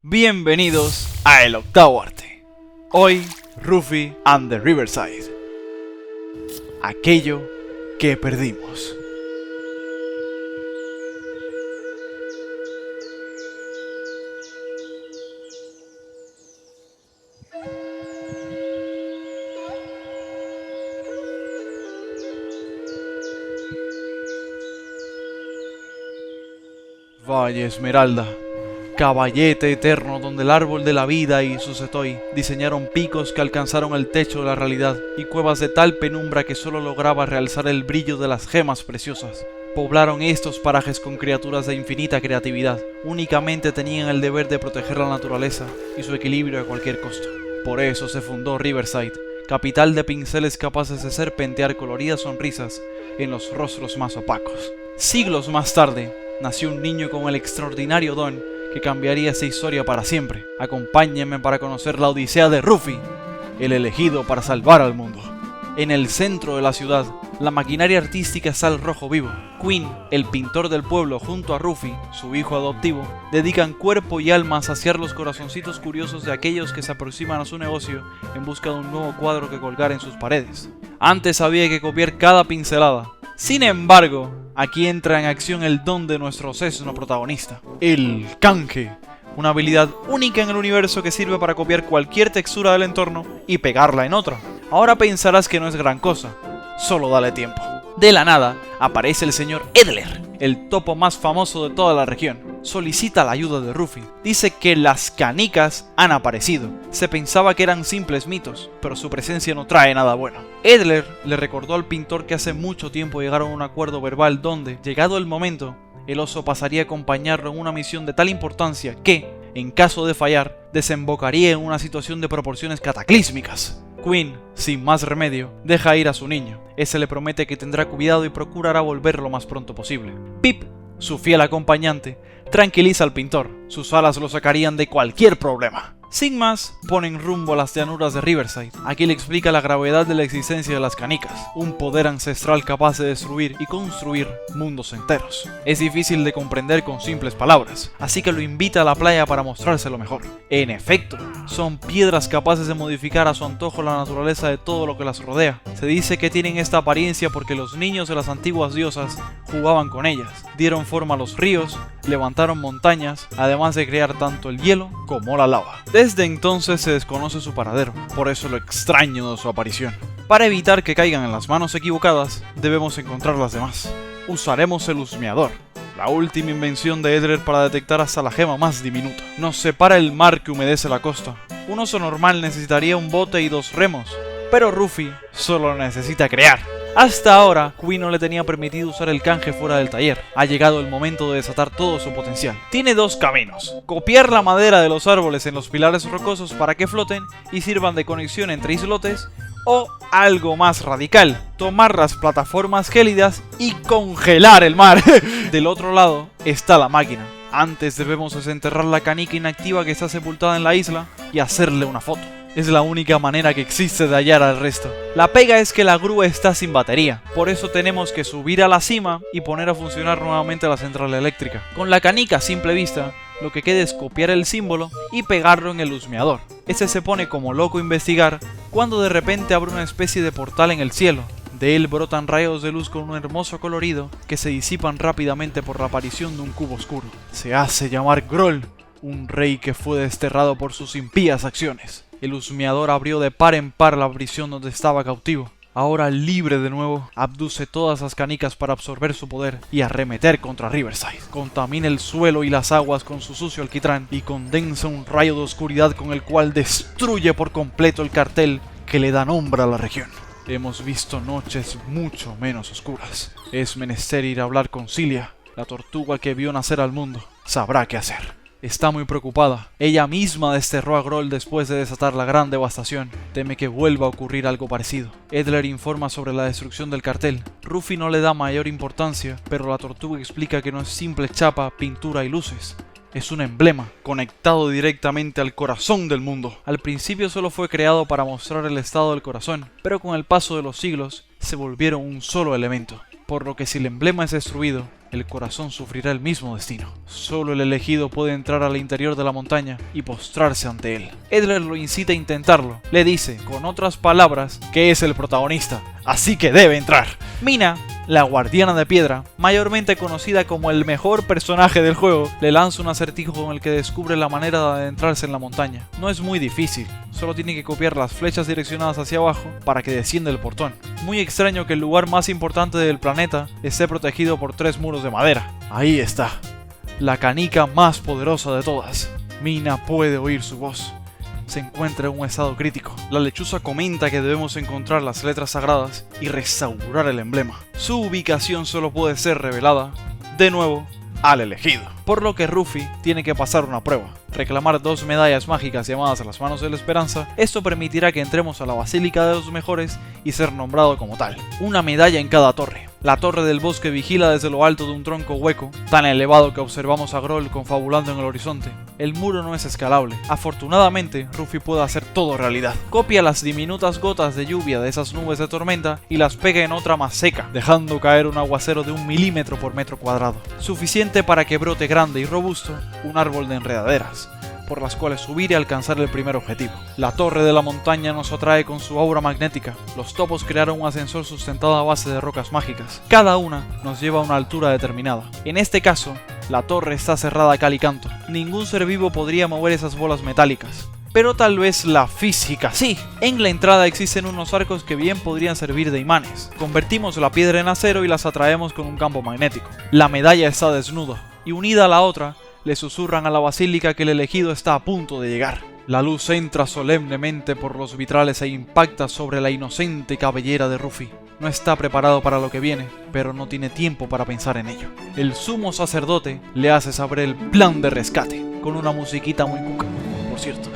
Bienvenidos a El Octavo Arte. Hoy, Rufy and the Riverside. Aquello que perdimos. Valle Esmeralda, caballete eterno donde el árbol de la vida y su setoy diseñaron picos que alcanzaron el techo de la realidad y cuevas de tal penumbra que solo lograba realzar el brillo de las gemas preciosas. Poblaron estos parajes con criaturas de infinita creatividad. Únicamente tenían el deber de proteger la naturaleza y su equilibrio a cualquier costo. Por eso se fundó Riverside, capital de pinceles capaces de serpentear coloridas sonrisas en los rostros más opacos. Siglos más tarde, nació un niño con el extraordinario don que cambiaría esa historia para siempre. Acompáñenme para conocer la odisea de Rufy, el elegido para salvar al mundo. En el centro de la ciudad, la maquinaria artística está al rojo vivo. Quinn, el pintor del pueblo, junto a Rufy, su hijo adoptivo, dedican cuerpo y alma a saciar los corazoncitos curiosos de aquellos que se aproximan a su negocio en busca de un nuevo cuadro que colgar en sus paredes. Antes había que copiar cada pincelada. Sin embargo, aquí entra en acción el don de nuestro sesno protagonista, el canje, una habilidad única en el universo que sirve para copiar cualquier textura del entorno y pegarla en otra. Ahora pensarás que no es gran cosa, solo dale tiempo. De la nada, aparece el señor Edler, el topo más famoso de toda la región. Solicita la ayuda de Rufy. Dice que las canicas han aparecido. Se pensaba que eran simples mitos, pero su presencia no trae nada bueno. Edler le recordó al pintor que hace mucho tiempo llegaron a un acuerdo verbal donde, llegado el momento, el oso pasaría a acompañarlo en una misión de tal importancia que, en caso de fallar, desembocaría en una situación de proporciones cataclísmicas. Quinn, sin más remedio, deja ir a su niño. Ese le promete que tendrá cuidado y procurará volver lo más pronto posible. Pip, su fiel acompañante, tranquiliza al pintor. Sus alas lo sacarían de cualquier problema. Sin más, ponen rumbo a las llanuras de Riverside. Aquí le explica la gravedad de la existencia de las canicas, un poder ancestral capaz de destruir y construir mundos enteros. Es difícil de comprender con simples palabras, así que lo invita a la playa para mostrárselo mejor. En efecto, son piedras capaces de modificar a su antojo la naturaleza de todo lo que las rodea. Se dice que tienen esta apariencia porque los niños de las antiguas diosas jugaban con ellas, dieron forma a los ríos, levantaron montañas, además de crear tanto el hielo como la lava. Desde entonces se desconoce su paradero, por eso lo extraño de su aparición. Para evitar que caigan en las manos equivocadas, debemos encontrar las demás. Usaremos el husmeador, la última invención de Edler para detectar hasta la gema más diminuta. Nos separa el mar que humedece la costa. Un oso normal necesitaría un bote y 2 remos, pero Rufy solo necesita crear. Hasta ahora, Quinn no le tenía permitido usar el canje fuera del taller. Ha llegado el momento de desatar todo su potencial. Tiene 2 caminos: copiar la madera de los árboles en los pilares rocosos para que floten y sirvan de conexión entre islotes, o algo más radical, tomar las plataformas gélidas y congelar el mar. Del otro lado está la máquina. Antes debemos desenterrar la canica inactiva que está sepultada en la isla y hacerle una foto. Es la única manera que existe de hallar al resto. La pega es que la grúa está sin batería, por eso tenemos que subir a la cima y poner a funcionar nuevamente la central eléctrica. Con la canica a simple vista, lo que queda es copiar el símbolo y pegarlo en el husmeador. Este se pone como loco a investigar cuando de repente abre una especie de portal en el cielo. De él brotan rayos de luz con un hermoso colorido que se disipan rápidamente por la aparición de un cubo oscuro. Se hace llamar Groll, un rey que fue desterrado por sus impías acciones. El husmeador abrió de par en par la prisión donde estaba cautivo. Ahora libre de nuevo, abduce todas las canicas para absorber su poder y arremeter contra Riverside. Contamina el suelo y las aguas con su sucio alquitrán y condensa un rayo de oscuridad con el cual destruye por completo el cartel que le da nombre a la región. Hemos visto noches mucho menos oscuras. Es menester ir a hablar con Cilia, la tortuga que vio nacer al mundo. Sabrá qué hacer. Está muy preocupada. Ella misma desterró a Groll después de desatar la gran devastación. Teme que vuelva a ocurrir algo parecido. Edler informa sobre la destrucción del cartel. Rufy no le da mayor importancia, pero la tortuga explica que no es simple chapa, pintura y luces. Es un emblema, conectado directamente al corazón del mundo. Al principio solo fue creado para mostrar el estado del corazón, pero con el paso de los siglos se volvieron un solo elemento. por lo que si el emblema es destruido, el corazón sufrirá el mismo destino. Solo el elegido puede entrar al interior de la montaña y postrarse ante él. Edler lo incita a intentarlo. Le dice, con otras palabras, que es el protagonista, así que debe entrar. Mina, la guardiana de piedra, mayormente conocida como el mejor personaje del juego, le lanza un acertijo con el que descubre la manera de adentrarse en la montaña. No es muy difícil, solo tiene que copiar las flechas direccionadas hacia abajo para que descienda el portón. Muy extraño que el lugar más importante del planeta esté protegido por 3 muros de madera. Ahí está, la canica más poderosa de todas. Mina puede oír su voz. Se encuentra en un estado crítico. La lechuza comenta que debemos encontrar las letras sagradas y restaurar el emblema. Su ubicación solo puede ser revelada, de nuevo, al elegido. Por lo que Ruffy tiene que pasar una prueba. Reclamar 2 medallas mágicas llamadas a las manos de la esperanza. Esto permitirá que entremos a la Basílica de los Mejores y ser nombrado como tal. Una medalla en cada torre. La torre del bosque vigila desde lo alto de un tronco hueco, tan elevado que observamos a Groll confabulando en el horizonte. El muro no es escalable. Afortunadamente, Ruffy puede hacer todo realidad. Copia las diminutas gotas de lluvia de esas nubes de tormenta y las pega en otra más seca, dejando caer un aguacero de 1 milímetro por metro cuadrado. Suficiente para que brote grande y robusto un árbol de enredaderas, por las cuales subir y alcanzar el primer objetivo. La torre de la montaña nos atrae con su aura magnética. Los topos crearon un ascensor sustentado a base de rocas mágicas. Cada una nos lleva a una altura determinada. En este caso, la torre está cerrada a cal y canto. Ningún ser vivo podría mover esas bolas metálicas. Pero tal vez la física sí. En la entrada existen unos arcos que bien podrían servir de imanes. Convertimos la piedra en acero y las atraemos con un campo magnético. La medalla está desnuda y unida a la otra, le susurran a la basílica que el elegido está a punto de llegar. La luz entra solemnemente por los vitrales e impacta sobre la inocente cabellera de Ruffy. No está preparado para lo que viene, pero no tiene tiempo para pensar en ello. El sumo sacerdote le hace saber el plan de rescate, con una musiquita muy cuca, por cierto.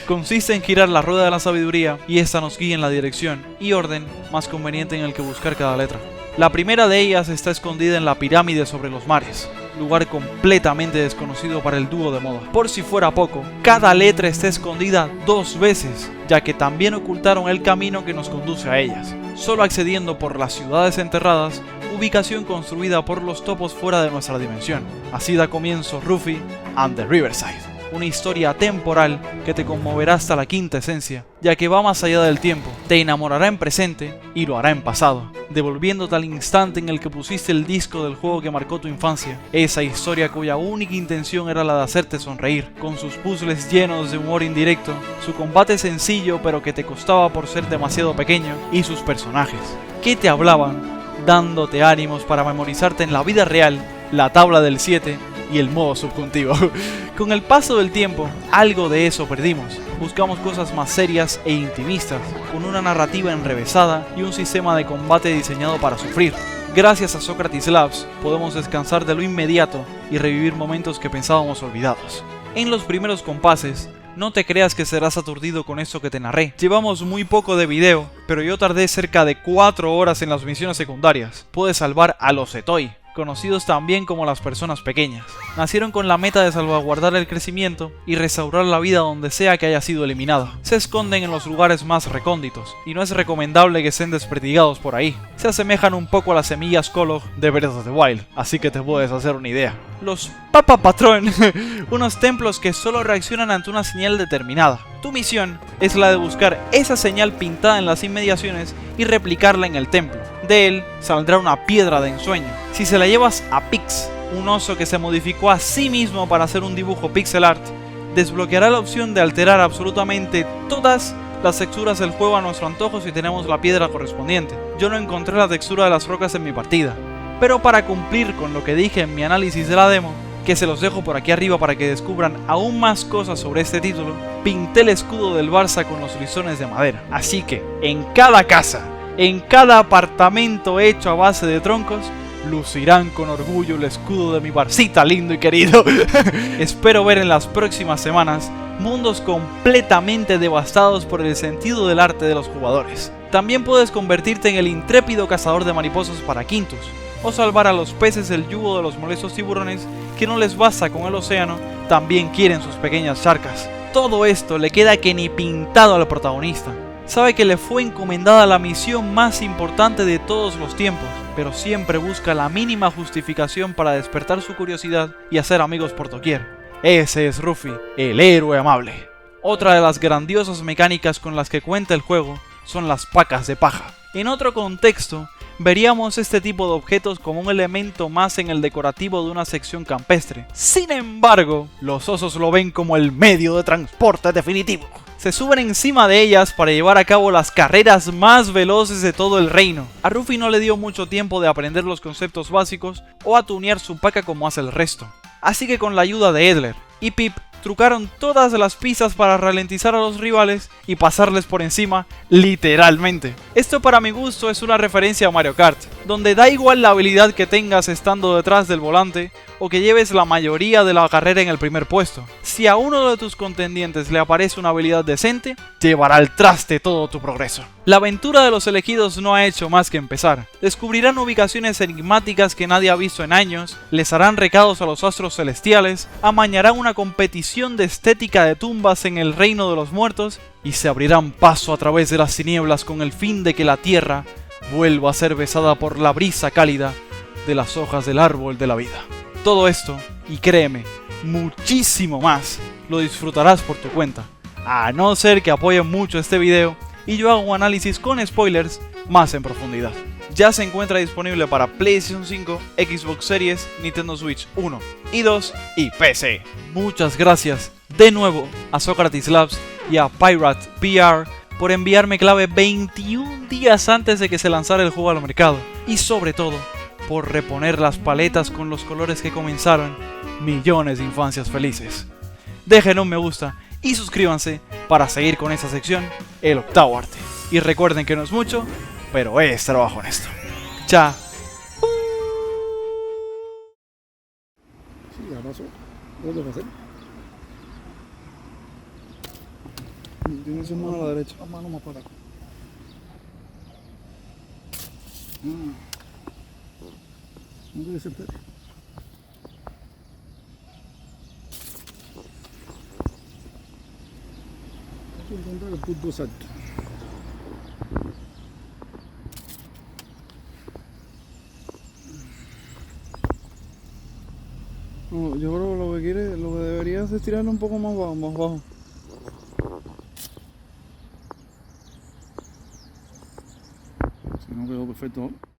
Consiste en girar la rueda de la sabiduría y esta nos guía en la dirección y orden más conveniente en el que buscar cada letra. La primera de ellas está escondida en la pirámide sobre los mares, lugar completamente desconocido para el dúo de moda. Por si fuera poco, cada letra está escondida 2 veces, ya que también ocultaron el camino que nos conduce a ellas, solo accediendo por las ciudades enterradas, ubicación construida por los topos fuera de nuestra dimensión. Así da comienzo Ruffy and the Riverside. Una historia temporal que te conmoverá hasta la quinta esencia, ya que va más allá del tiempo, te enamorará en presente y lo hará en pasado, devolviéndote al instante en el que pusiste el disco del juego que marcó tu infancia, esa historia cuya única intención era la de hacerte sonreír, con sus puzzles llenos de humor indirecto, su combate sencillo pero que te costaba por ser demasiado pequeño, y sus personajes, que te hablaban, dándote ánimos para memorizarte en la vida real la tabla del 7 y el modo subjuntivo. Con el paso del tiempo, algo de eso perdimos. Buscamos cosas más serias e intimistas, con una narrativa enrevesada y un sistema de combate diseñado para sufrir. Gracias a Socrates Labs, podemos descansar de lo inmediato y revivir momentos que pensábamos olvidados. En los primeros compases, no te creas que serás aturdido con esto que te narré. Llevamos muy poco de video, pero yo tardé cerca de 4 horas en las misiones secundarias. Puedes salvar a los Zetoi, conocidos también como las personas pequeñas. Nacieron con la meta de salvaguardar el crecimiento y restaurar la vida donde sea que haya sido eliminada. Se esconden en los lugares más recónditos, y no es recomendable que estén desperdigados por ahí. Se asemejan un poco a las semillas Kolog de Breath of the Wild, así que te puedes hacer una idea. Los Papa Patrón, unos templos que solo reaccionan ante una señal determinada. Tu misión es la de buscar esa señal pintada en las inmediaciones y replicarla en el templo. De él saldrá una piedra de ensueño. Si se la llevas a Pix, un oso que se modificó a sí mismo para hacer un dibujo pixel art, desbloqueará la opción de alterar absolutamente todas las texturas del juego a nuestro antojo si tenemos la piedra correspondiente. Yo no encontré la textura de las rocas en mi partida, pero para cumplir con lo que dije en mi análisis de la demo, que se los dejo por aquí arriba para que descubran aún más cosas sobre este título, pinté el escudo del Barça con los listones de madera. Así que, en cada casa, en cada apartamento hecho a base de troncos, lucirán con orgullo el escudo de mi Barcita lindo y querido. Espero ver en las próximas semanas mundos completamente devastados por el sentido del arte de los jugadores. También puedes convertirte en el intrépido cazador de mariposas para Quintus, o salvar a los peces del yugo de los molestos tiburones que no les basta con el océano, también quieren sus pequeñas charcas. Todo esto le queda que ni pintado al protagonista. Sabe que le fue encomendada la misión más importante de todos los tiempos, pero siempre busca la mínima justificación para despertar su curiosidad y hacer amigos por doquier. Ese es Ruffy, el héroe amable. Otra de las grandiosas mecánicas con las que cuenta el juego son las pacas de paja. En otro contexto, veríamos este tipo de objetos como un elemento más en el decorativo de una sección campestre. Sin embargo, los osos lo ven como el medio de transporte definitivo. Se suben encima de ellas para llevar a cabo las carreras más veloces de todo el reino. A Ruffy no le dio mucho tiempo de aprender los conceptos básicos o a tunear su paca como hace el resto. Así que con la ayuda de Edler y Pip, trucaron todas las pistas para ralentizar a los rivales y pasarles por encima, literalmente. Esto para mi gusto es una referencia a Mario Kart, donde da igual la habilidad que tengas estando detrás del volante o que lleves la mayoría de la carrera en el primer puesto. Si a uno de tus contendientes le aparece una habilidad decente, llevará al traste todo tu progreso. La aventura de los elegidos no ha hecho más que empezar. Descubrirán ubicaciones enigmáticas que nadie ha visto en años, les harán recados a los astros celestiales, amañarán una competición de estética de tumbas en el reino de los muertos y se abrirán paso a través de las tinieblas con el fin de que la tierra vuelva a ser besada por la brisa cálida de las hojas del árbol de la vida. Todo esto, y créeme, muchísimo más, lo disfrutarás por tu cuenta, a no ser que apoyen mucho este video y yo hago un análisis con spoilers más en profundidad. Ya se encuentra disponible para PlayStation 5, Xbox Series, Nintendo Switch 1 y 2 y PC. Muchas gracias de nuevo a Socrates Labs y a Pirate PR por enviarme clave 21 días antes de que se lanzara el juego al mercado y sobre todo por reponer las paletas con los colores que comenzaron millones de infancias felices. Dejen un me gusta y suscríbanse para seguir con esta sección, el octavo arte. Y recuerden que no es mucho, pero es trabajo honesto. Chao. Sí, ya pasó. ¿Dónde va a ser? Tiene su mano a la derecha. La mano más para acá. No debe ser Pedro. Hay que encontrar el punto exacto. No, yo creo que lo que deberías es tirarlo un poco más bajo, más bajo. Si no quedó perfecto.